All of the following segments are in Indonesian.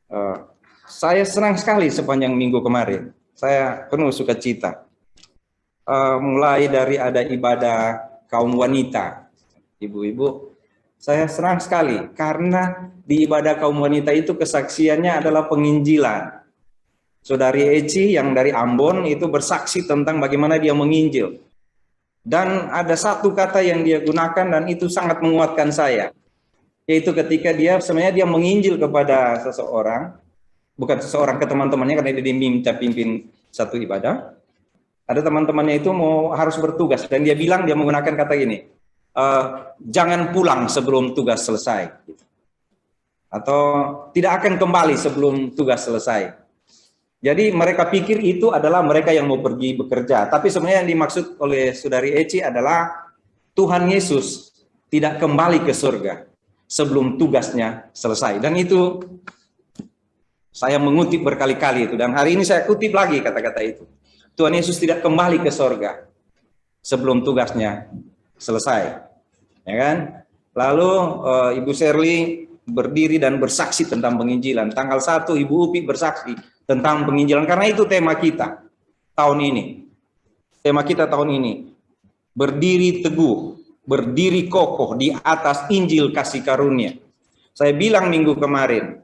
Eh, saya senang sekali sepanjang minggu kemarin. Saya penuh sukacita. Mulai dari ada ibadah kaum wanita, ibu-ibu, saya senang sekali karena di ibadah kaum wanita itu kesaksiannya adalah penginjilan. Saudari Eci yang dari Ambon itu bersaksi tentang bagaimana dia menginjil. Dan ada satu kata yang dia gunakan dan itu sangat menguatkan saya. Yaitu ketika dia sebenarnya dia menginjil kepada seseorang, bukan seseorang, ke teman-temannya karena dia diminta pimpin satu ibadah. Ada teman-temannya itu harus bertugas dan dia bilang, dia menggunakan kata gini, jangan pulang sebelum tugas selesai, atau tidak akan kembali sebelum tugas selesai. Jadi mereka pikir itu adalah mereka yang mau pergi bekerja, tapi sebenarnya yang dimaksud oleh saudari Eci adalah Tuhan Yesus tidak kembali ke surga sebelum tugasnya selesai. Dan itu saya mengutip berkali-kali itu, dan hari ini saya kutip lagi kata-kata itu. Tuhan Yesus tidak kembali ke surga sebelum tugasnya selesai, ya kan? Lalu Ibu Shirley berdiri dan bersaksi tentang penginjilan. Tanggal 1 Ibu Upi bersaksi tentang penginjilan, karena itu tema kita tahun ini. Tema kita tahun ini, berdiri teguh, berdiri kokoh di atas Injil kasih karunia. Saya bilang minggu kemarin,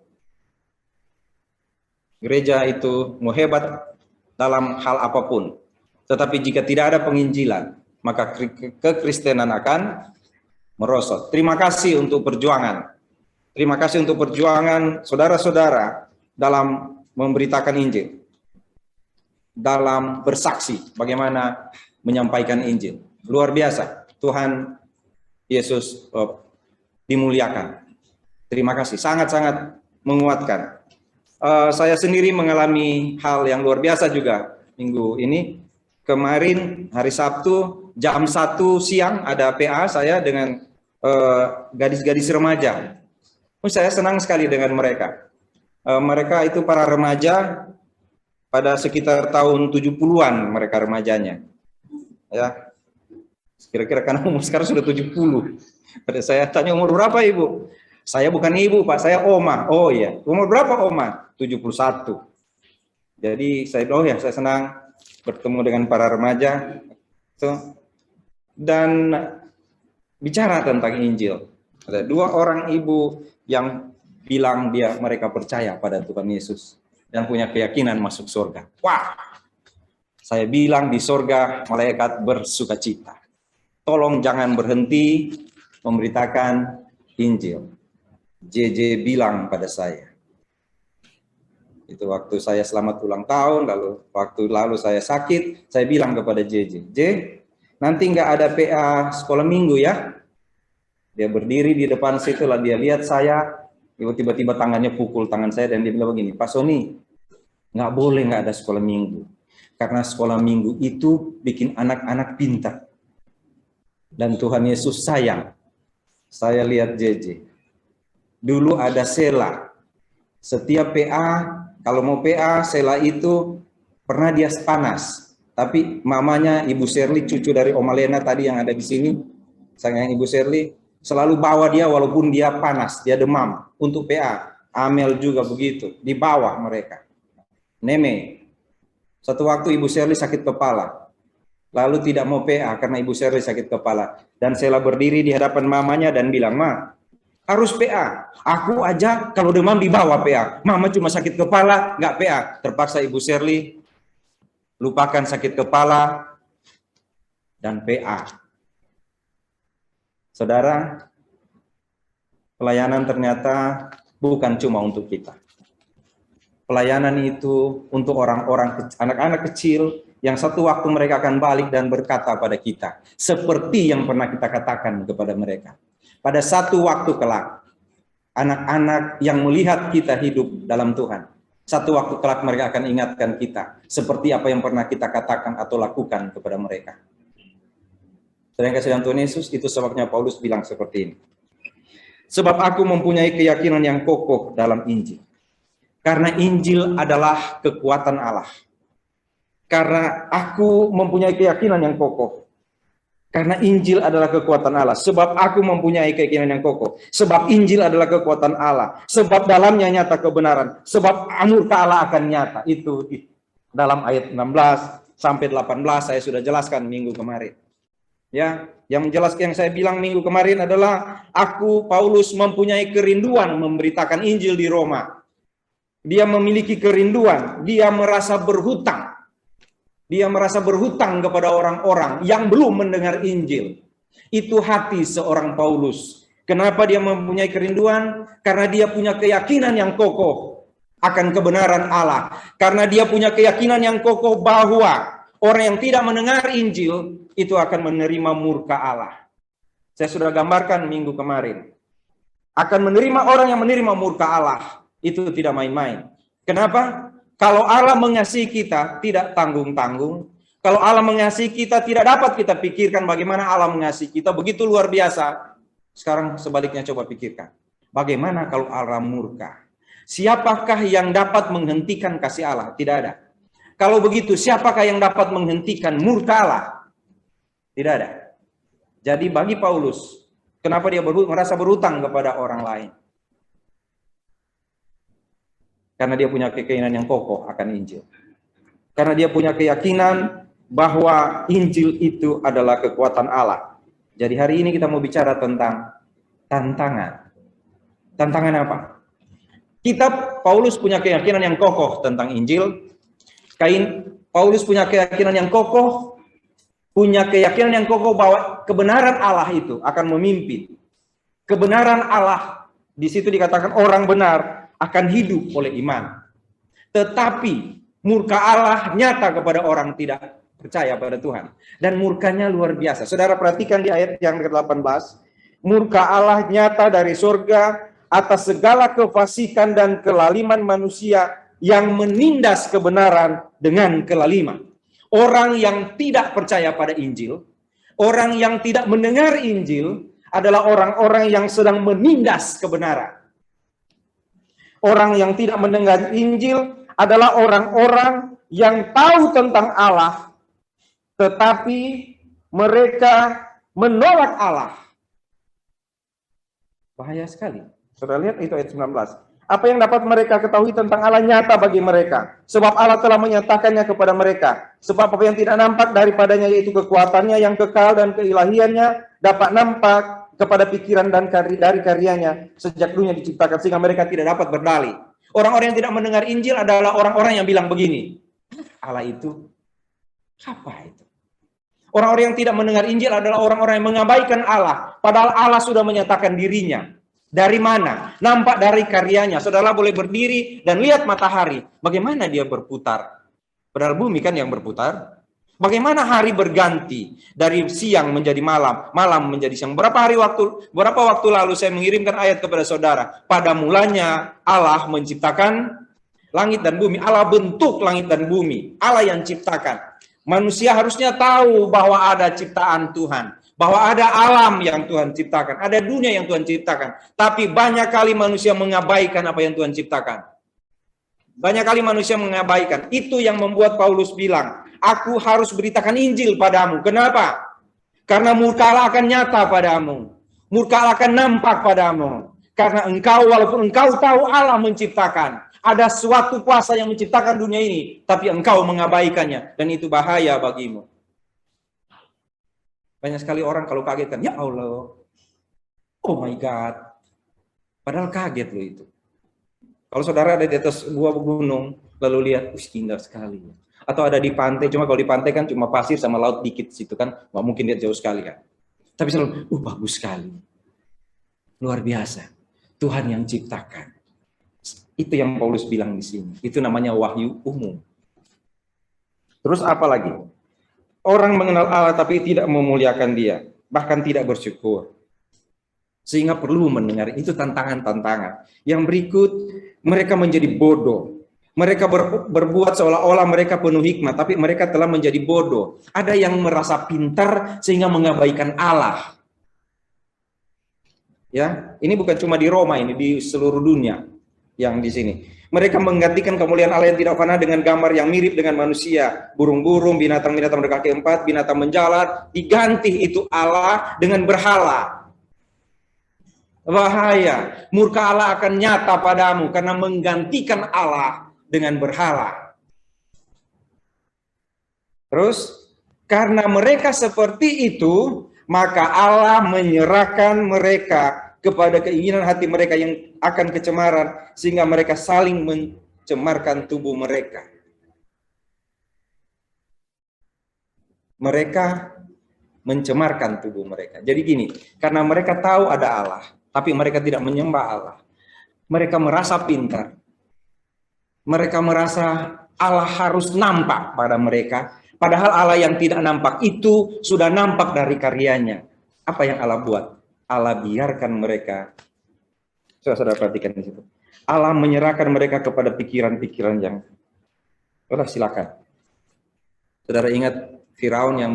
gereja itu mau hebat dalam hal apapun, tetapi jika tidak ada penginjilan, maka kekristenan akan merosot. Terima kasih untuk perjuangan. Terima kasih untuk perjuangan saudara-saudara dalam memberitakan Injil, dalam bersaksi bagaimana menyampaikan Injil. Luar biasa. Tuhan Yesus dimuliakan. Terima kasih. Sangat-sangat menguatkan. Saya sendiri mengalami hal yang luar biasa juga minggu ini. Kemarin hari Sabtu jam 1 siang ada PA saya dengan gadis-gadis remaja. Saya senang sekali dengan mereka. Mereka itu para remaja pada sekitar tahun 70-an mereka remajanya. Ya. Kira-kira karena umur sekarang sudah 70. Pada saya tanya umur berapa Ibu? Saya bukan ibu Pak, saya oma. Oh iya, umur berapa oma? 71. Jadi saya bilang, oh ya, saya senang bertemu dengan para remaja dan bicara tentang Injil. Ada 2 orang ibu yang bilang mereka percaya pada Tuhan Yesus dan punya keyakinan masuk surga. Wah, saya bilang di surga malaikat bersukacita. Tolong jangan berhenti memberitakan Injil. JJ bilang pada saya, itu waktu saya selamat ulang tahun, lalu saya sakit, saya bilang kepada JJ, nanti nggak ada PA sekolah minggu ya. Dia berdiri di depan situ, lah dia lihat saya, tiba-tiba tangannya pukul tangan saya dan dia bilang begini, Pak Sony, nggak boleh nggak ada sekolah minggu, karena sekolah minggu itu bikin anak-anak pintar dan Tuhan Yesus sayang. Saya lihat JJ. Dulu ada Sela. Setiap PA, kalau mau PA, Sela itu pernah dia panas. Tapi mamanya Ibu Shirley, cucu dari Oma Lena tadi yang ada di sini, sayang Ibu Shirley, selalu bawa dia walaupun dia panas, dia demam untuk PA. Amel juga begitu, di bawah mereka. Neme, satu waktu Ibu Shirley sakit kepala, lalu tidak mau PA karena Ibu Shirley sakit kepala. Dan Sela berdiri di hadapan mamanya dan bilang, Ma, harus PA. Aku aja kalau demam dibawa PA. Mama cuma sakit kepala, nggak PA. Terpaksa Ibu Shirley lupakan sakit kepala dan PA. Saudara, pelayanan ternyata bukan cuma untuk kita. Pelayanan itu untuk orang-orang, anak-anak kecil yang satu waktu mereka akan balik dan berkata pada kita, seperti yang pernah kita katakan kepada mereka. Pada satu waktu kelak, anak-anak yang melihat kita hidup dalam Tuhan, satu waktu kelak mereka akan ingatkan kita, seperti apa yang pernah kita katakan atau lakukan kepada mereka. Saudara kasih Tuhan Yesus, itu sebabnya Paulus bilang seperti ini. Sebab aku mempunyai keyakinan yang kokoh dalam Injil. Karena Injil adalah kekuatan Allah. Karena aku mempunyai keyakinan yang kokoh. Karena Injil adalah kekuatan Allah. Sebab aku mempunyai keyakinan yang kokoh. Sebab Injil adalah kekuatan Allah. Sebab dalamnya nyata kebenaran. Sebab murka Allah akan nyata. Itu dalam ayat 16 sampai 18 saya sudah jelaskan minggu kemarin. Ya, yang menjelaskan yang saya bilang minggu kemarin adalah aku Paulus mempunyai kerinduan memberitakan Injil di Roma. Dia memiliki kerinduan, dia merasa berhutang. Dia merasa berhutang kepada orang-orang yang belum mendengar Injil. Itu hati seorang Paulus. Kenapa dia mempunyai kerinduan? Karena dia punya keyakinan yang kokoh akan kebenaran Allah. Karena dia punya keyakinan yang kokoh bahwa orang yang tidak mendengar Injil itu akan menerima murka Allah. Saya sudah gambarkan minggu kemarin. Akan menerima orang yang menerima murka Allah. Itu tidak main-main. Kenapa? Kalau Allah mengasihi kita, tidak tanggung-tanggung. Kalau Allah mengasihi kita, tidak dapat kita pikirkan bagaimana Allah mengasihi kita. Begitu luar biasa. Sekarang sebaliknya coba pikirkan. Bagaimana kalau Allah murka? Siapakah yang dapat menghentikan kasih Allah? Tidak ada. Kalau begitu, siapakah yang dapat menghentikan murka Allah? Tidak ada. Jadi bagi Paulus, kenapa dia merasa berhutang kepada orang lain? Karena dia punya keyakinan yang kokoh akan Injil. Karena dia punya keyakinan bahwa Injil itu adalah kekuatan Allah. Jadi hari ini kita mau bicara tentang tantangan. Tantangan apa? Paulus punya keyakinan yang kokoh tentang Injil. Paulus punya keyakinan yang kokoh. Punya keyakinan yang kokoh bahwa kebenaran Allah itu akan memimpin. Kebenaran Allah, di situ dikatakan orang benar akan hidup oleh iman. Tetapi murka Allah nyata kepada orang tidak percaya pada Tuhan. Dan murkanya luar biasa. Saudara perhatikan di ayat yang ke-18. Murka Allah nyata dari surga atas segala kefasikan dan kelaliman manusia yang menindas kebenaran dengan kelaliman. Orang yang tidak percaya pada Injil, orang yang tidak mendengar Injil adalah orang-orang yang sedang menindas kebenaran. Orang yang tidak mendengar Injil adalah orang-orang yang tahu tentang Allah, tetapi mereka menolak Allah. Bahaya sekali. Saudara lihat itu ayat 19. Apa yang dapat mereka ketahui tentang Allah nyata bagi mereka. Sebab Allah telah menyatakannya kepada mereka. Sebab apa yang tidak nampak daripadanya yaitu kekuatannya yang kekal dan keilahiannya dapat nampak kepada pikiran dan dari karyanya sejak dunia diciptakan sehingga mereka tidak dapat berdalih. Orang-orang yang tidak mendengar Injil adalah orang-orang yang bilang begini, Allah itu apa itu? Orang-orang yang tidak mendengar Injil adalah orang-orang yang mengabaikan Allah, padahal Allah sudah menyatakan dirinya. Dari mana? Nampak dari karyanya. Saudara boleh berdiri dan lihat matahari, bagaimana dia berputar. Padahal bumi kan yang berputar. Bagaimana hari berganti dari siang menjadi malam, malam menjadi siang. Berapa waktu lalu saya mengirimkan ayat kepada saudara. Pada mulanya Allah menciptakan langit dan bumi. Allah bentuk langit dan bumi. Allah yang ciptakan. Manusia harusnya tahu bahwa ada ciptaan Tuhan. Bahwa ada alam yang Tuhan ciptakan. Ada dunia yang Tuhan ciptakan. Tapi banyak kali manusia mengabaikan apa yang Tuhan ciptakan. Banyak kali manusia mengabaikan. Itu yang membuat Paulus bilang, aku harus beritakan Injil padamu. Kenapa? Karena murka Allah akan nyata padamu. Murka Allah akan nampak padamu. Karena engkau, walaupun engkau tahu Allah menciptakan. Ada suatu kuasa yang menciptakan dunia ini. Tapi engkau mengabaikannya. Dan itu bahaya bagimu. Banyak sekali orang kalau kaget kan, ya Allah. Oh my God. Padahal kaget loh itu. Kalau saudara ada di atas sebuah gunung, lalu lihat, indah sekali. Atau ada di pantai, cuma kalau di pantai kan cuma pasir sama laut dikit situ kan, nggak mungkin lihat jauh sekali kan. Tapi selalu, bagus sekali. Luar biasa. Tuhan yang ciptakan. Itu yang Paulus bilang di sini. Itu namanya wahyu umum. Terus apa lagi? Orang mengenal Allah tapi tidak memuliakan dia. Bahkan tidak bersyukur. Sehingga perlu mendengar. Itu tantangan-tantangan. Yang berikut, mereka menjadi bodoh. Mereka berbuat seolah-olah mereka penuh hikmah, tapi mereka telah menjadi bodoh. Ada yang merasa pintar sehingga mengabaikan Allah. Ya, ini bukan cuma di Roma, ini di seluruh dunia. yang di sini. Mereka menggantikan kemuliaan Allah yang tidak fana dengan gambar yang mirip dengan manusia, burung-burung, binatang-binatang berkaki empat, binatang menjalar, diganti itu Allah dengan berhala. Bahaya, murka Allah akan nyata padamu karena menggantikan Allah dengan berhala. Terus, karena mereka seperti itu, maka Allah menyerahkan mereka kepada keinginan hati mereka yang akan kecemaran, sehingga mereka saling mencemarkan tubuh mereka. Mereka mencemarkan tubuh mereka. Jadi gini, karena mereka tahu ada Allah, tapi mereka tidak menyembah Allah. Mereka merasa pintar. Mereka merasa Allah harus nampak pada mereka, padahal Allah yang tidak nampak itu sudah nampak dari karyanya. Apa yang Allah buat? Allah biarkan mereka. Saudara perhatikan di situ. Allah menyerahkan mereka kepada pikiran-pikiran yang. Saudara silakan. Saudara ingat Firaun yang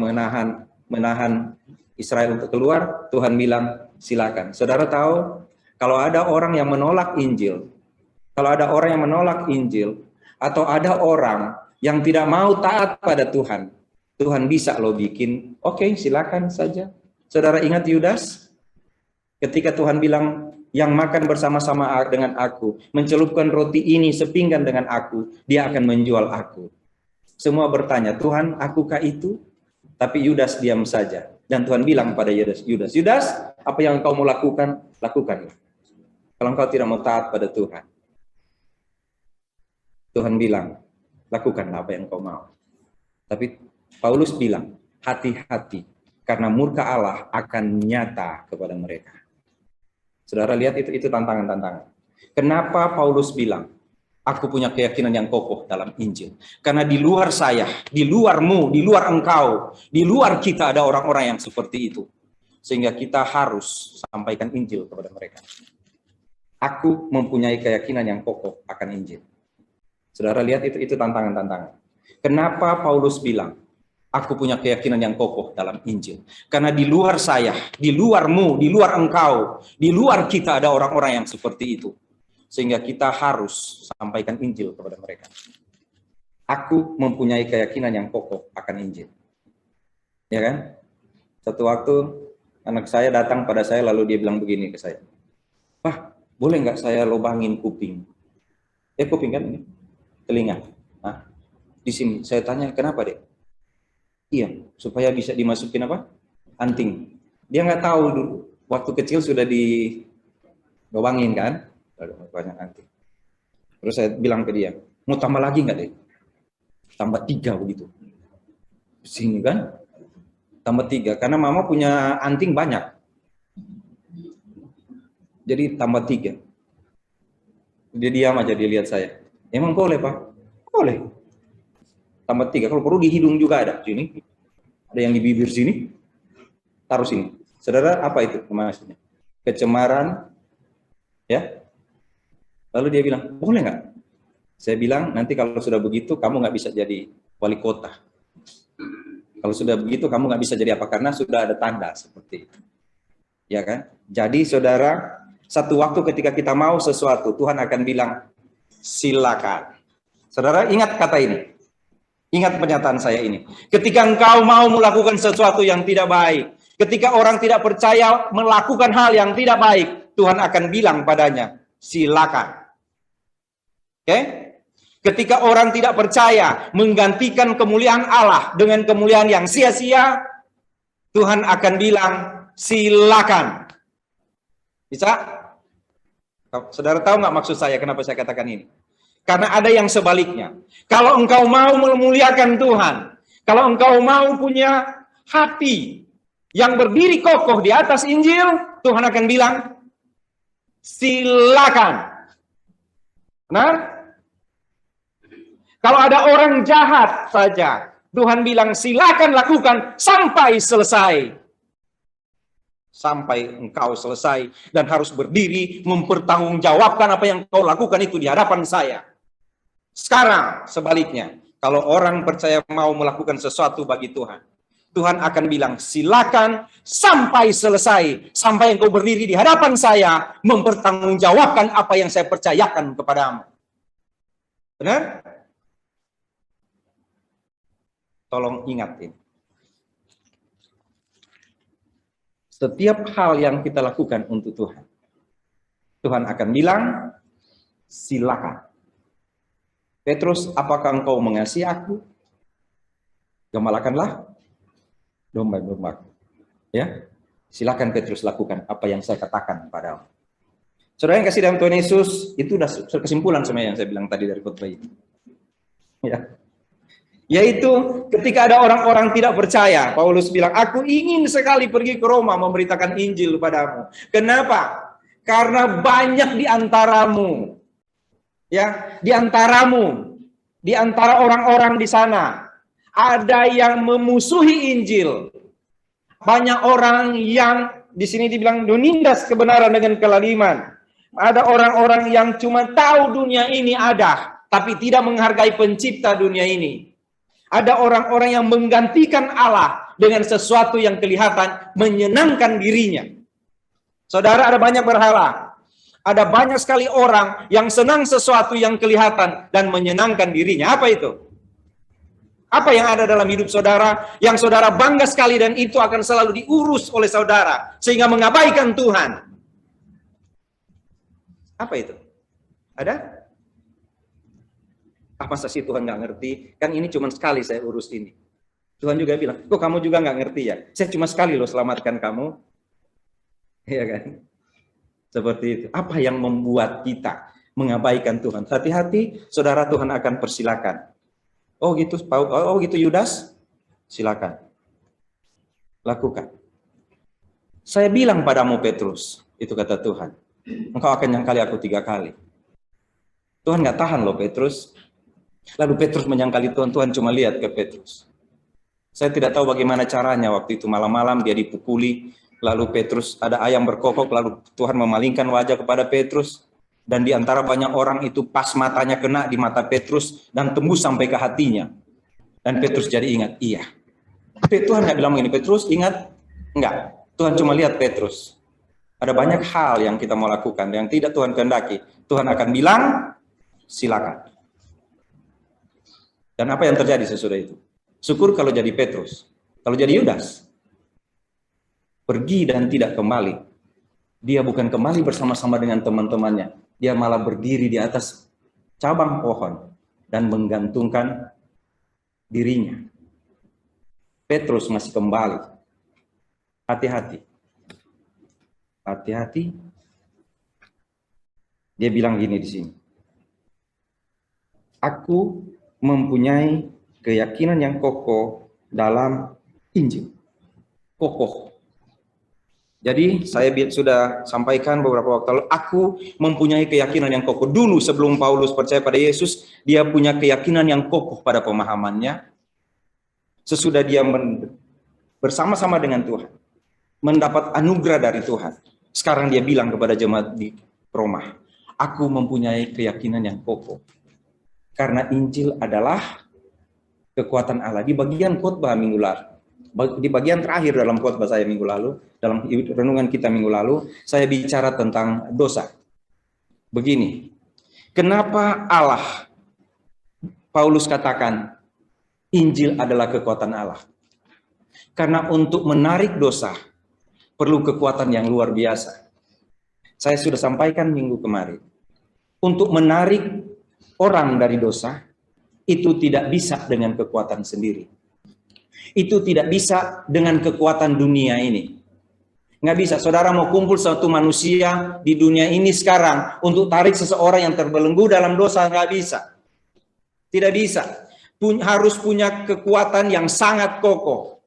menahan Israel untuk keluar, Tuhan bilang silakan. Saudara tahu kalau ada orang yang menolak Injil, kalau ada orang yang menolak Injil, atau ada orang yang tidak mau taat pada Tuhan, Tuhan bisa loh bikin, oke, silakan saja. Saudara ingat Yudas? Ketika Tuhan bilang, yang makan bersama-sama dengan aku, mencelupkan roti ini sepinggan dengan aku, dia akan menjual aku. Semua bertanya, Tuhan, akukah itu? Tapi Yudas diam saja. Dan Tuhan bilang pada Yudas, Yudas, apa yang kau mau lakukan, lakukanlah. Kalau engkau tidak mau taat pada Tuhan. Tuhan bilang, lakukanlah apa yang kau mau. Tapi Paulus bilang, hati-hati, karena murka Allah akan nyata kepada mereka. Saudara lihat itu tantangan-tantangan. Kenapa Paulus bilang, aku punya keyakinan yang kokoh dalam Injil. Karena di luar saya, di luarmu, di luar engkau, di luar kita ada orang-orang yang seperti itu. Sehingga kita harus sampaikan Injil kepada mereka. Aku mempunyai keyakinan yang kokoh akan Injil. Saudara lihat itu tantangan-tantangan. Kenapa Paulus bilang, aku punya keyakinan yang kokoh dalam Injil. Karena di luar saya, di luarmu, di luar engkau, di luar kita ada orang-orang yang seperti itu. Sehingga kita harus sampaikan Injil kepada mereka. Aku mempunyai keyakinan yang kokoh akan Injil. Ya kan? Satu waktu anak saya datang pada saya lalu dia bilang begini ke saya. Pak, boleh nggak saya lubangin kuping? Kuping kan ini? Telinga. Nah, di sini saya tanya, kenapa dek? Iya, supaya bisa dimasukin apa? Anting. Dia nggak tahu dulu. Waktu kecil sudah dilubangin kan? Banyak anting. Terus saya bilang ke dia, mau tambah lagi nggak deh? Tambah 3 begitu. Sini kan? Tambah 3. Karena mama punya anting banyak. Jadi tambah 3. Dia diam aja, dia lihat saya. Emang boleh Pak? Boleh. Tambah 3. Kalau perlu di hidung juga ada. Sini. Ada yang di bibir sini. Taruh sini. Saudara, apa itu maksudnya? Kecemaran. Ya. Lalu dia bilang, boleh nggak? Saya bilang, nanti kalau sudah begitu, kamu nggak bisa jadi wali kota. Kalau sudah begitu, kamu nggak bisa jadi apa? Karena sudah ada tanda seperti itu. Ya kan? Jadi saudara, satu waktu ketika kita mau sesuatu, Tuhan akan bilang, silakan. Saudara, ingat kata ini. Ingat pernyataan saya ini. Ketika engkau mau melakukan sesuatu yang tidak baik, ketika orang tidak percaya melakukan hal yang tidak baik, Tuhan akan bilang padanya, silakan. Oke? Ketika orang tidak percaya menggantikan kemuliaan Allah dengan kemuliaan yang sia-sia, Tuhan akan bilang, silakan. Bisa? Saudara tahu nggak maksud saya kenapa saya katakan ini? Karena ada yang sebaliknya. Kalau engkau mau memuliakan Tuhan, kalau engkau mau punya hati yang berdiri kokoh di atas Injil, Tuhan akan bilang, silakan. Benar? Kalau ada orang jahat saja, Tuhan bilang silakan lakukan sampai selesai. Sampai engkau selesai dan harus berdiri mempertanggungjawabkan apa yang kau lakukan itu di hadapan saya. Sekarang sebaliknya, kalau orang percaya mau melakukan sesuatu bagi Tuhan, Tuhan akan bilang, silakan sampai selesai. Sampai engkau berdiri di hadapan saya, mempertanggungjawabkan apa yang saya percayakan kepadamu. Benar? Tolong ingat ini. Setiap hal yang kita lakukan untuk Tuhan, Tuhan akan bilang, silakan. Petrus, apakah engkau mengasihi aku? Gembalakanlah domba-dombaku. Ya, silakan Petrus lakukan apa yang saya katakan padamu. Saudara yang kasih dalam Tuhan Yesus, itu sudah kesimpulan sebenarnya yang saya bilang tadi dari khotbah ini. Ya. Yaitu ketika ada orang-orang tidak percaya, Paulus bilang, aku ingin sekali pergi ke Roma memberitakan Injil padamu. Kenapa? Karena banyak di antaramu, ya, di antara orang-orang di sana, ada yang memusuhi Injil. Banyak orang yang di sini dibilang menindas kebenaran dengan kelaliman. Ada orang-orang yang cuma tahu dunia ini ada, tapi tidak menghargai pencipta dunia ini. Ada orang-orang yang menggantikan Allah dengan sesuatu yang kelihatan menyenangkan dirinya. Saudara, ada banyak berhala. Ada banyak sekali orang yang senang sesuatu yang kelihatan dan menyenangkan dirinya. Apa itu? Apa yang ada dalam hidup saudara, yang saudara bangga sekali dan itu akan selalu diurus oleh saudara, sehingga mengabaikan Tuhan? Apa itu? Ada? Masa sih Tuhan nggak ngerti? Kan ini cuma sekali saya urus ini. Tuhan juga bilang, kok kamu juga nggak ngerti ya? Saya cuma sekali loh selamatkan kamu. Iya kan? Seperti itu. Apa yang membuat kita mengabaikan Tuhan? Hati-hati, saudara, Tuhan akan persilakan. Oh gitu, oh gitu Yudas, silakan lakukan. Saya bilang padamu Petrus, itu kata Tuhan, engkau akan nyangkali aku 3 kali. Tuhan nggak tahan loh Petrus. Lalu Petrus menyangkali Tuhan, Tuhan cuma lihat ke Petrus. Saya tidak tahu bagaimana caranya waktu itu malam-malam dia dipukuli, lalu Petrus ada ayam berkokok, lalu Tuhan memalingkan wajah kepada Petrus. Dan di antara banyak orang itu pas matanya kena di mata Petrus dan tembus sampai ke hatinya. Dan Petrus jadi ingat, iya. Tuhan nggak bilang begini, Petrus ingat? Enggak. Tuhan cuma lihat Petrus. Ada banyak hal yang kita mau lakukan yang tidak Tuhan kehendaki. Tuhan akan bilang, silakan. Dan apa yang terjadi sesudah itu? Syukur kalau jadi Petrus. Kalau jadi Yudas, pergi dan tidak kembali. Dia bukan kembali bersama-sama dengan teman-temannya. Dia malah berdiri di atas cabang pohon dan menggantungkan dirinya. Petrus masih kembali. Hati-hati. Hati-hati. Dia bilang gini di sini. Aku mempunyai keyakinan yang kokoh dalam Injil. Kokoh. Jadi saya sudah sampaikan beberapa waktu lalu, aku mempunyai keyakinan yang kokoh. Dulu sebelum Paulus percaya pada Yesus, dia punya keyakinan yang kokoh pada pemahamannya. Sesudah dia bersama-sama dengan Tuhan, mendapat anugerah dari Tuhan. Sekarang dia bilang kepada jemaat di Roma, aku mempunyai keyakinan yang kokoh. Karena Injil adalah kekuatan Allah. Di bagian khotbah minggu lalu, di bagian terakhir dalam khotbah saya minggu lalu, dalam renungan kita minggu lalu, saya bicara tentang dosa. Begini, kenapa Allah, Paulus katakan, Injil adalah kekuatan Allah? Karena untuk menarik dosa, perlu kekuatan yang luar biasa. Saya sudah sampaikan minggu kemarin, untuk menarik orang dari dosa, itu tidak bisa dengan kekuatan sendiri. Itu tidak bisa dengan kekuatan dunia ini. Nggak bisa, saudara mau kumpul satu manusia di dunia ini sekarang untuk tarik seseorang yang terbelenggu dalam dosa, nggak bisa. Tidak bisa. Harus punya kekuatan yang sangat kokoh.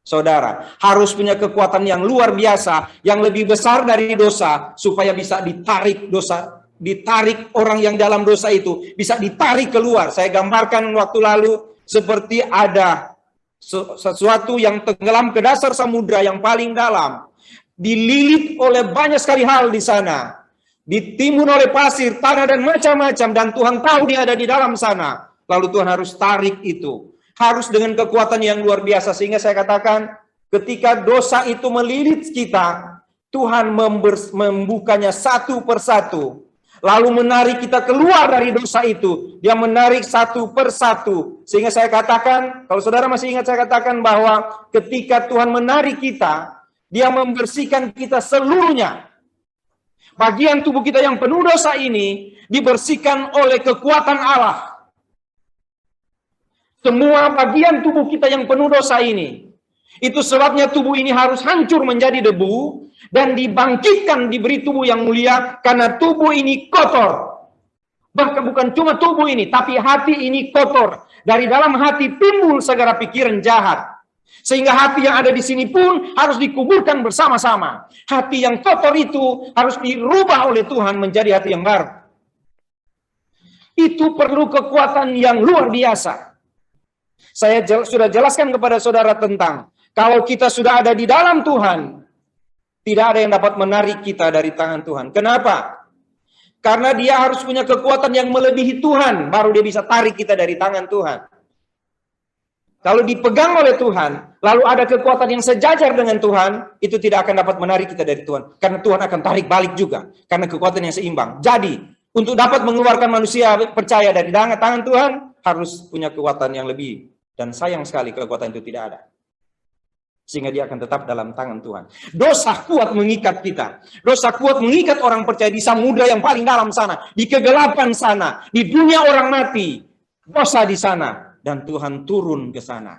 Saudara, harus punya kekuatan yang luar biasa, yang lebih besar dari dosa, supaya bisa ditarik dosa, ditarik orang yang dalam dosa itu, bisa ditarik keluar. Saya gambarkan waktu lalu, seperti ada sesuatu yang tenggelam ke dasar samudra yang paling dalam, dililit oleh banyak sekali hal di sana, ditimbun oleh pasir, tanah dan macam-macam, dan Tuhan tahu dia ada di dalam sana. Lalu Tuhan harus tarik itu. Harus dengan kekuatan yang luar biasa. Sehingga saya katakan, ketika dosa itu melilit kita, Tuhan membukanya satu persatu. Lalu menarik kita keluar dari dosa itu. Dia menarik satu persatu. Sehingga saya katakan, kalau saudara masih ingat saya katakan bahwa ketika Tuhan menarik kita, Dia membersihkan kita seluruhnya. Bagian tubuh kita yang penuh dosa ini dibersihkan oleh kekuatan Allah. Semua bagian tubuh kita yang penuh dosa ini. Itu sebabnya tubuh ini harus hancur menjadi debu dan dibangkitkan, diberi tubuh yang mulia, karena tubuh ini kotor. Bahkan bukan cuma tubuh ini, tapi hati ini kotor. Dari dalam hati timbul segala pikiran jahat. Sehingga hati yang ada di sini pun harus dikuburkan bersama-sama. Hati yang kotor itu harus dirubah oleh Tuhan menjadi hati yang baru. Itu perlu kekuatan yang luar biasa. Saya sudah jelaskan kepada saudara tentang kalau kita sudah ada di dalam Tuhan, tidak ada yang dapat menarik kita dari tangan Tuhan. Kenapa? Karena dia harus punya kekuatan yang melebihi Tuhan, baru dia bisa tarik kita dari tangan Tuhan. Kalau dipegang oleh Tuhan, lalu ada kekuatan yang sejajar dengan Tuhan, itu tidak akan dapat menarik kita dari Tuhan. Karena Tuhan akan tarik balik juga, karena kekuatan yang seimbang. Jadi, untuk dapat mengeluarkan manusia percaya dari tangan Tuhan, harus punya kekuatan yang lebih. Dan sayang sekali kekuatan itu tidak ada. Sehingga dia akan tetap dalam tangan Tuhan. Dosa kuat mengikat kita. Dosa kuat mengikat orang percaya di samudra yang paling dalam sana. Di kegelapan sana. Di dunia orang mati. Dosa di sana. Dan Tuhan turun ke sana.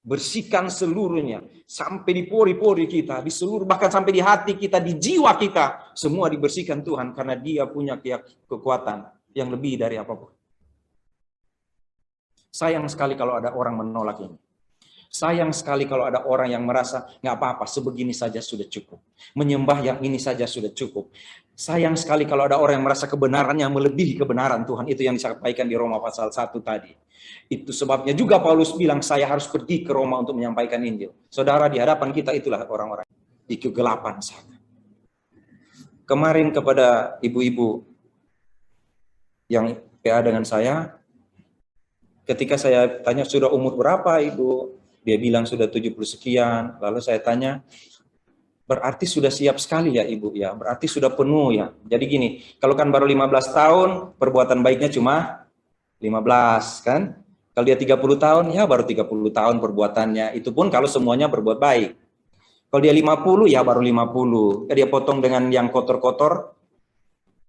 Bersihkan seluruhnya. Sampai di pori-pori kita. Di seluruh, bahkan sampai di hati kita. Di jiwa kita. Semua dibersihkan Tuhan. Karena dia punya kekuatan yang lebih dari apapun. Sayang sekali kalau ada orang menolak ini. Sayang sekali kalau ada orang yang merasa nggak apa-apa, sebegini saja sudah cukup. Menyembah yang ini saja sudah cukup. Sayang sekali kalau ada orang yang merasa kebenarannya melebihi kebenaran Tuhan. Itu yang disampaikan di Roma pasal 1 tadi. Itu sebabnya juga Paulus bilang saya harus pergi ke Roma untuk menyampaikan Injil. Saudara, di hadapan kita itulah orang-orang di kegelapan sana. Kemarin kepada ibu-ibu yang PA dengan saya, ketika saya tanya sudah umur berapa ibu? Dia bilang sudah 70 sekian. Lalu saya tanya, berarti sudah siap sekali ya ibu ya? Berarti sudah penuh ya? Jadi gini, kalau kan baru 15 tahun, perbuatan baiknya cuma 15 kan? Kalau dia 30 tahun, ya baru 30 tahun perbuatannya. Itu pun kalau semuanya berbuat baik. Kalau dia 50, ya baru 50. Dia potong dengan yang kotor-kotor,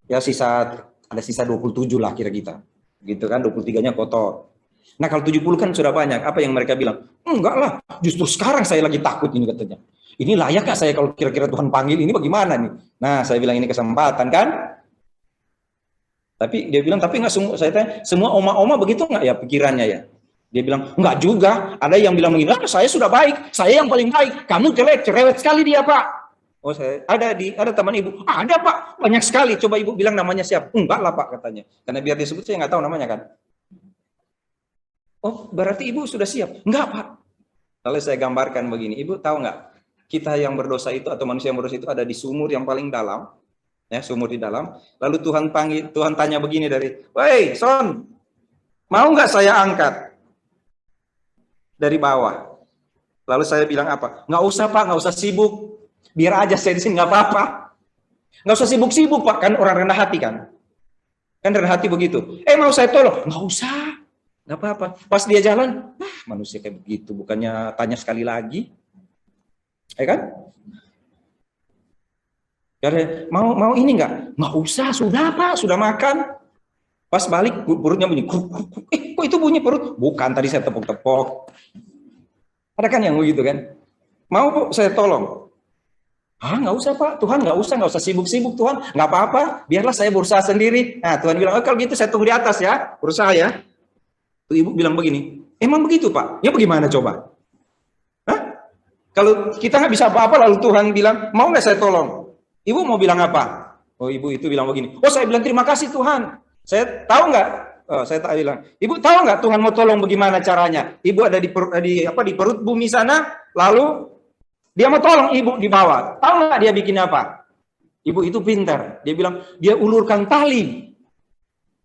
ya ada sisa 27 lah kira-kira. Gitu kan, 23-nya kotor. Nah kalau 70 kan sudah banyak. Apa yang mereka bilang? Enggak lah, justru sekarang saya lagi takut ini katanya. Ini layak gak saya kalau kira-kira Tuhan panggil, ini bagaimana nih? Nah saya bilang ini kesempatan kan? Tapi dia bilang, tapi enggak semua, saya tanya, semua oma-oma begitu enggak ya pikirannya ya? Dia bilang, enggak juga. Ada yang bilang begini, saya sudah baik, saya yang paling baik. Kamu cerewet sekali dia Pak. Oh saya ada teman ibu, ada Pak, banyak sekali. Coba ibu bilang namanya siapa? Enggak lah Pak katanya. Karena biar disebut saya nggak tahu namanya kan. Oh, berarti ibu sudah siap? Enggak, Pak. Lalu saya gambarkan begini, ibu tahu nggak? Kita yang berdosa itu atau manusia yang berdosa itu ada di sumur yang paling dalam, ya sumur di dalam. Lalu Tuhan tanya begini woi, Son, mau nggak saya angkat dari bawah? Lalu saya bilang apa? Nggak usah Pak, nggak usah sibuk, biar aja saya di sini nggak apa-apa. Nggak usah sibuk-sibuk Pak, kan orang rendah hati kan? Kan rendah hati begitu. Mau saya tolong? Nggak usah. Nggak apa-apa. Pas dia jalan, manusia kayak begitu. Bukannya tanya sekali lagi. Kan? Mau ini nggak? Nggak usah, sudah Pak, sudah makan. Pas balik, perutnya bunyi. Kok itu bunyi perut? Bukan, tadi saya tepuk-tepuk. Ada kan yang begitu kan? Mau saya tolong? Nggak usah Pak, Tuhan nggak usah sibuk-sibuk Tuhan. Nggak apa-apa, biarlah saya berusaha sendiri. Nah Tuhan bilang, kalau gitu saya tunggu di atas ya, berusaha ya. Ibu bilang begini, emang begitu Pak? Ya bagaimana coba? Kalau kita nggak bisa apa-apa lalu Tuhan bilang, mau nggak saya tolong? Ibu mau bilang apa? Oh ibu itu bilang begini, oh saya bilang terima kasih Tuhan. Saya tahu nggak? Saya tak bilang, ibu tahu nggak Tuhan mau tolong bagaimana caranya? Ibu ada di perut bumi sana, lalu dia mau tolong ibu di bawah. Tahu nggak dia bikin apa? Ibu itu pintar. Dia bilang, dia ulurkan tali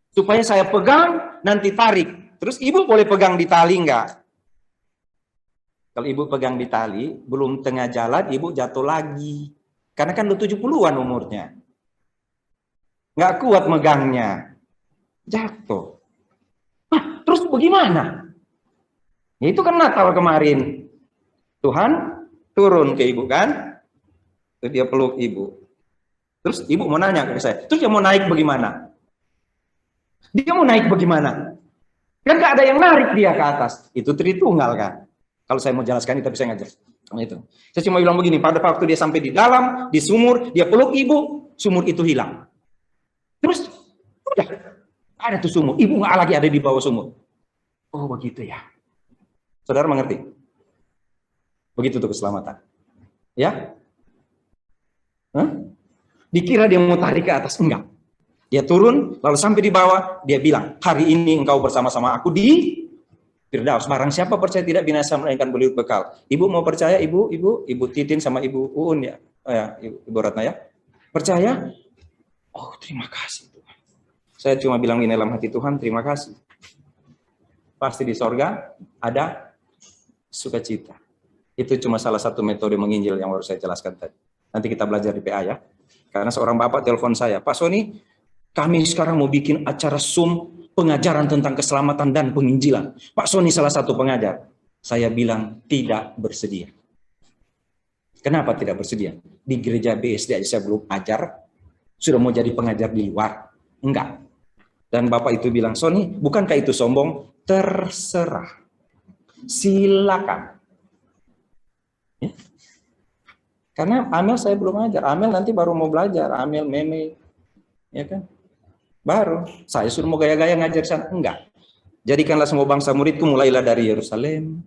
supaya saya pegang, nanti tarik. Terus ibu boleh pegang di tali enggak? Kalau ibu pegang di tali, belum tengah jalan, ibu jatuh lagi. Karena kan udah 70-an umurnya. Nggak kuat megangnya. Jatuh. Terus bagaimana? Ya itu kan Natal kemarin. Tuhan turun ke ibu kan? Terus dia peluk ibu. Terus ibu mau nanya ke saya, terus dia mau naik bagaimana? Dia mau naik bagaimana? Kan gak ada yang narik dia ke atas. Itu Tritunggal kan? Kalau saya mau jelaskan ini, tapi saya ngajar. Itu. Saya cuma bilang begini, pada waktu dia sampai di dalam, di sumur, dia peluk ibu, sumur itu hilang. Terus, udah, ada tuh sumur. Ibu nggak lagi ada di bawah sumur. Oh begitu ya. Saudara mengerti? Begitu tuh keselamatan. Ya? Hah? Dikira dia mau tarik ke atas, enggak. Dia turun, lalu sampai di bawah, dia bilang, hari ini engkau bersama-sama aku di Firdaus. Barang siapa percaya tidak binasa melainkan berlipat bekal. Ibu mau percaya, ibu Titin sama ibu Uun ya, ibu Ratna ya. Percaya? Oh terima kasih Tuhan. Saya cuma bilang ini dalam hati Tuhan, terima kasih. Pasti di sorga ada sukacita. Itu cuma salah satu metode menginjil yang baru saya jelaskan tadi. Nanti kita belajar di PA ya. Karena seorang bapak telepon saya, Pak Sony, kami sekarang mau bikin acara Zoom pengajaran tentang keselamatan dan penginjilan. Pak Sony salah satu pengajar. Saya bilang tidak bersedia. Kenapa tidak bersedia? Di gereja BSD aja saya belum ajar, sudah mau jadi pengajar di luar. Enggak. Dan bapak itu bilang, Sony, bukankah itu sombong? Terserah. Silakan. Ya? Karena Amel saya belum ajar. Amel nanti baru mau belajar. Amel, Meme. Ya kan? Baru. Saya suruh mau gaya-gaya ngajar sana. Enggak. Jadikanlah semua bangsa muridku mulailah dari Yerusalem,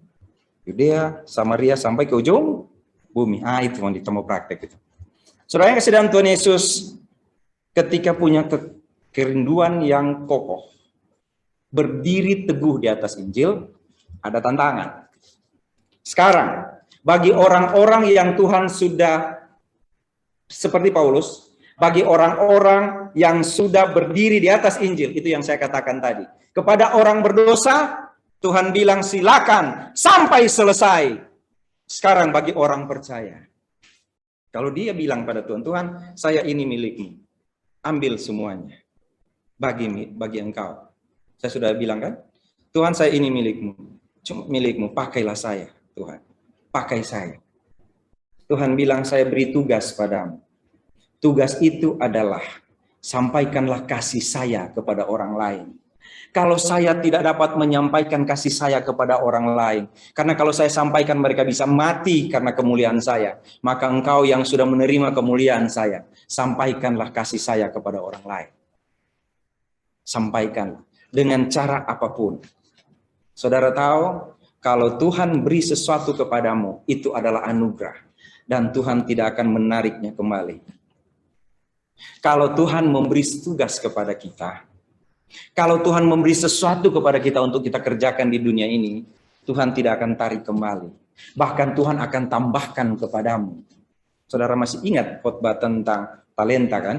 Yudea, Samaria, sampai ke ujung bumi. Itu yang kita mau praktek. Itu. Saudara yang kasih dalam Tuhan Yesus, ketika punya kerinduan yang kokoh, berdiri teguh di atas Injil, ada tantangan. Sekarang, bagi orang-orang yang Tuhan sudah, seperti Paulus, bagi orang-orang yang sudah berdiri di atas Injil, itu yang saya katakan tadi. Kepada orang berdosa, Tuhan bilang silakan sampai selesai. Sekarang bagi orang percaya, kalau dia bilang pada Tuhan, Tuhan, saya ini milikmu, ambil semuanya, bagi engkau. Saya sudah bilang kan, Tuhan saya ini milikmu, pakailah saya, Tuhan. Pakai saya. Tuhan bilang saya beri tugas padamu. Tugas itu adalah sampaikanlah kasih saya kepada orang lain. Kalau saya tidak dapat menyampaikan kasih saya kepada orang lain, karena kalau saya sampaikan mereka bisa mati karena kemuliaan saya, maka engkau yang sudah menerima kemuliaan saya, sampaikanlah kasih saya kepada orang lain. Sampaikan dengan cara apapun. Saudara tahu, kalau Tuhan beri sesuatu kepadamu, itu adalah anugerah. Dan Tuhan tidak akan menariknya kembali. Kalau Tuhan memberi tugas kepada kita, kalau Tuhan memberi sesuatu kepada kita untuk kita kerjakan di dunia ini, Tuhan tidak akan tarik kembali. Bahkan Tuhan akan tambahkan kepadamu. Saudara masih ingat khotbah tentang talenta kan?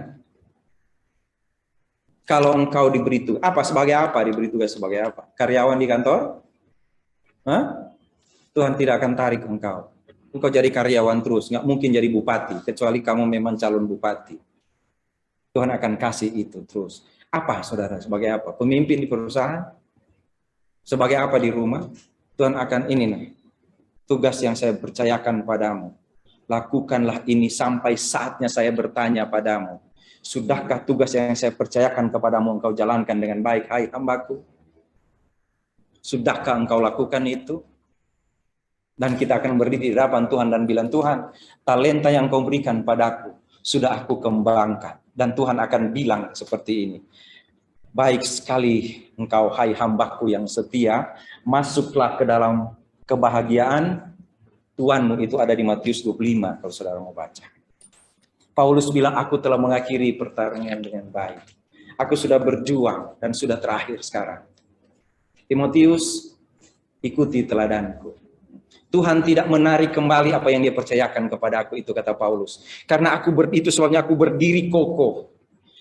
Kalau engkau diberi tugas, sebagai apa diberi tugas sebagai apa? Karyawan di kantor? Tuhan tidak akan tarik engkau. Engkau jadi karyawan terus, nggak mungkin jadi bupati, kecuali kamu memang calon bupati. Tuhan akan kasih itu terus. Apa saudara? Sebagai apa? Pemimpin di perusahaan? Sebagai apa di rumah? Tuhan akan tugas yang saya percayakan padamu. Lakukanlah ini sampai saatnya saya bertanya padamu. Sudahkah tugas yang saya percayakan kepadamu engkau jalankan dengan baik, hai hambaku? Sudahkah engkau lakukan itu? Dan kita akan berdiri di hadapan Tuhan dan bilang, Tuhan, talenta yang kau berikan padaku, sudah aku kembangkan. Dan Tuhan akan bilang seperti ini, baik sekali engkau hai hambaku yang setia, masuklah ke dalam kebahagiaan Tuhanmu. Itu ada di Matius 25, kalau saudara mau baca. Paulus bilang, aku telah mengakhiri pertandingan dengan baik. Aku sudah berjuang dan sudah terakhir sekarang. Timotius, ikuti teladanku. Tuhan tidak menarik kembali apa yang dia percayakan kepada aku, itu kata Paulus. Karena itu sebabnya aku berdiri kokoh.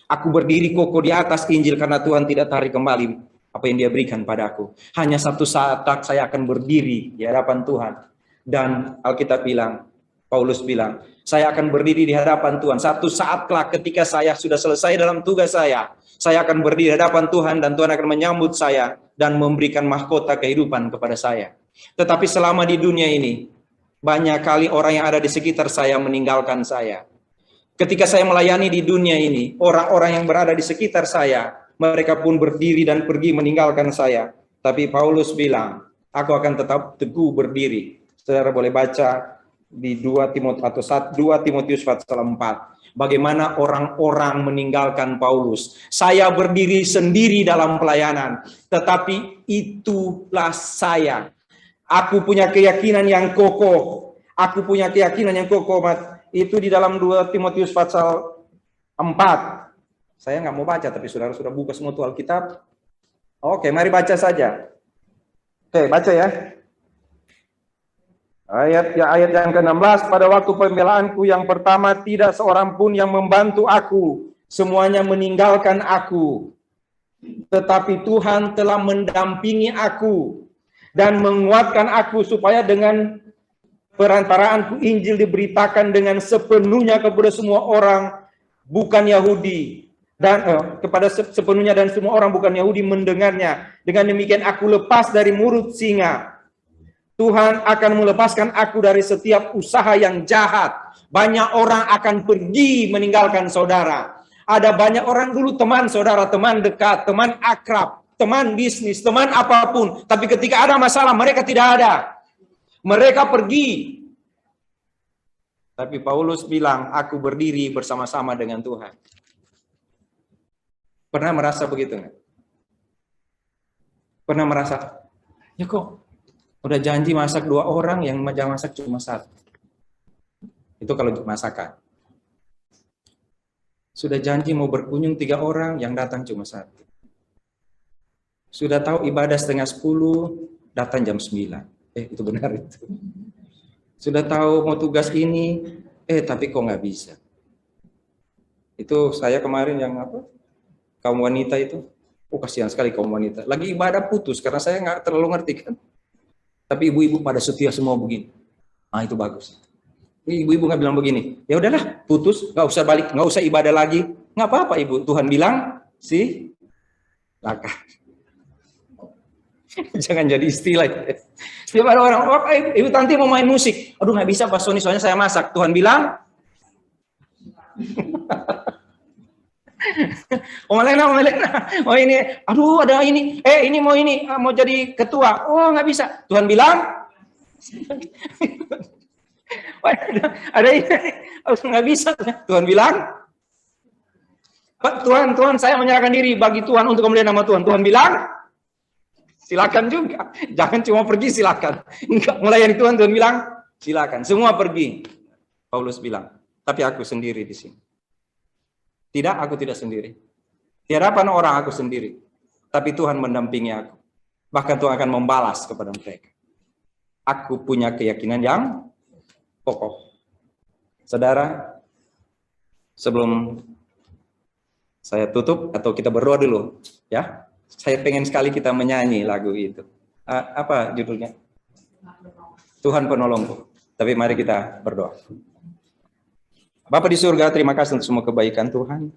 Aku berdiri kokoh di atas Injil karena Tuhan tidak tarik kembali apa yang dia berikan padaku. Hanya satu saat saya akan berdiri di hadapan Tuhan. Dan Alkitab bilang, Paulus bilang, saya akan berdiri di hadapan Tuhan. Satu saat kelak ketika saya sudah selesai dalam tugas saya akan berdiri di hadapan Tuhan dan Tuhan akan menyambut saya dan memberikan mahkota kehidupan kepada saya. Tetapi selama di dunia ini, banyak kali orang yang ada di sekitar saya meninggalkan saya. Ketika saya melayani di dunia ini, orang-orang yang berada di sekitar saya, mereka pun berdiri dan pergi meninggalkan saya. Tapi Paulus bilang, aku akan tetap teguh berdiri. Saudara boleh baca di 2 Timotius pasal 4. Bagaimana orang-orang meninggalkan Paulus. Saya berdiri sendiri dalam pelayanan, tetapi itulah saya. Aku punya keyakinan yang kokoh. Aku punya keyakinan yang kokoh. Itu di dalam 2 Timotius pasal 4. Saya nggak mau baca, tapi saudara sudah buka semua tuh Alkitab. Oke, mari baca saja. Oke, baca ya. Ayat yang ke-16, pada waktu pembelaanku yang pertama tidak seorang pun yang membantu aku. Semuanya meninggalkan aku. Tetapi Tuhan telah mendampingi aku dan menguatkan aku supaya dengan perantaraanku Injil diberitakan dengan sepenuhnya kepada semua orang bukan Yahudi dan kepada sepenuhnya dan semua orang bukan Yahudi mendengarnya. Dengan demikian aku lepas dari mulut singa. Tuhan akan melepaskan aku dari setiap usaha yang jahat. Banyak orang akan pergi meninggalkan saudara. Ada banyak orang dulu teman saudara, teman dekat, teman akrab, teman bisnis, teman apapun. Tapi ketika ada masalah mereka tidak ada. Mereka pergi. Tapi Paulus bilang, aku berdiri bersama-sama dengan Tuhan. Pernah merasa begitu nggak? Pernah merasa, ya kok udah janji masak 2 orang, yang masak cuma 1. Itu kalau masakan. Sudah janji mau berkunjung 3 orang, yang datang cuma 1. Sudah tahu ibadah setengah 10, datang jam 9. Itu benar itu. Sudah tahu mau tugas ini, tapi kok nggak bisa. Itu saya kemarin yang kaum wanita itu, kasihan sekali kaum wanita. Lagi ibadah putus, karena saya nggak terlalu ngerti kan. Tapi ibu-ibu pada setia semua begini. Itu bagus. Ibu-ibu nggak bilang begini, ya udahlah putus, nggak usah balik, nggak usah ibadah lagi. Nggak apa-apa ibu, Tuhan bilang, silakan. Jangan jadi istilah. Setiap ada orang, ibu Tanti mau main musik. Aduh nggak bisa Pak Sony, soalnya saya masak. Tuhan bilang. Om Malena. Oh ini, aduh ada ini. Ini mau jadi ketua. Oh nggak bisa. Tuhan bilang. ada ini. Nggak bisa. Tuhan bilang. Tuhan, saya menyerahkan diri bagi Tuhan untuk kemuliaan nama Tuhan. Tuhan bilang. Silakan juga. Jangan cuma pergi silakan. Enggak, melayani Tuhan bilang silakan. Semua pergi. Paulus bilang, tapi aku sendiri di sini. Tidak, aku tidak sendiri. Di hadapan orang aku sendiri. Tapi Tuhan mendampingi aku. Bahkan Tuhan akan membalas kepada mereka. Aku punya keyakinan yang kokoh. Saudara, sebelum saya tutup atau kita berdoa dulu, ya. Saya pengen sekali kita menyanyi lagu itu. Apa judulnya? Tuhan penolongku. Tapi mari kita berdoa. Bapa di surga, terima kasih untuk semua kebaikan Tuhan.